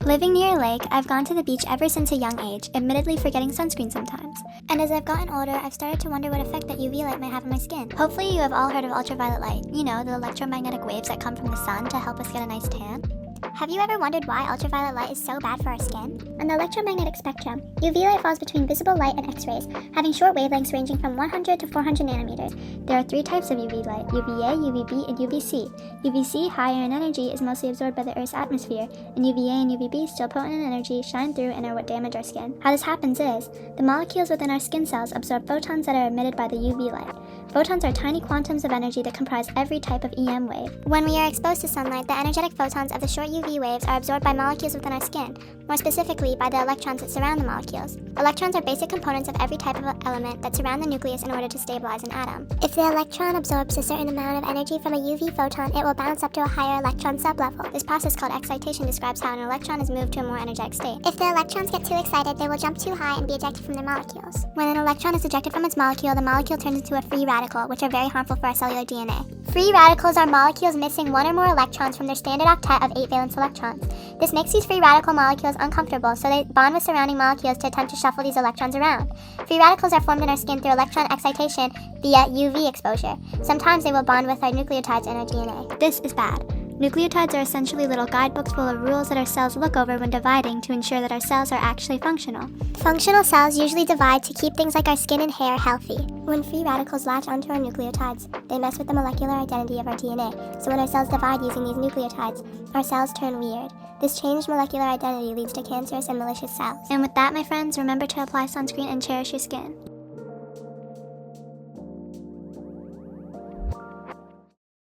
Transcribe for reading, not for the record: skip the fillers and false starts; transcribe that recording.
Living near a lake, I've gone to the beach ever since a young age, admittedly forgetting sunscreen sometimes. And as I've gotten older, I've started to wonder what effect that UV light might have on my skin. Hopefully you have all heard of ultraviolet light. You know, the electromagnetic waves that come from the sun to help us get a nice tan. Have you ever wondered why ultraviolet light is so bad for our skin? On the electromagnetic spectrum, UV light falls between visible light and X-rays, having short wavelengths ranging from 100 to 400 nanometers. There are three types of UV light: UVA, UVB, and UVC. UVC, higher in energy, is mostly absorbed by the Earth's atmosphere, and UVA and UVB, still potent in energy, shine through and are what damage our skin. How this happens is, the molecules within our skin cells absorb photons that are emitted by the UV light. Photons are tiny quantums of energy that comprise every type of EM wave. When we are exposed to sunlight, the energetic photons of the short UV waves are absorbed by molecules within our skin, more specifically by the electrons that surround the molecules. Electrons are basic components of every type of element that surround the nucleus in order to stabilize an atom. If the electron absorbs a certain amount of energy from a UV photon, it will bounce up to a higher electron sublevel. This process called excitation describes how an electron is moved to a more energetic state. If the electrons get too excited, they will jump too high and be ejected from their molecules. When an electron is ejected from its molecule, the molecule turns into a free radical, which are very harmful for our cellular DNA. Free radicals are molecules missing one or more electrons from their standard octet of 8 valence electrons. This makes these free radical molecules uncomfortable, so they bond with surrounding molecules to attempt to shuffle these electrons around. Free radicals are formed in our skin through electron excitation via UV exposure. Sometimes they will bond with our nucleotides in our DNA. This is bad. Nucleotides are essentially little guidebooks full of rules that our cells look over when dividing to ensure that our cells are actually functional. Functional cells usually divide to keep things like our skin and hair healthy. When free radicals latch onto our nucleotides, they mess with the molecular identity of our DNA, so when our cells divide using these nucleotides, our cells turn weird. This changed molecular identity leads to cancerous and malicious cells. And with that, my friends, remember to apply sunscreen and cherish your skin.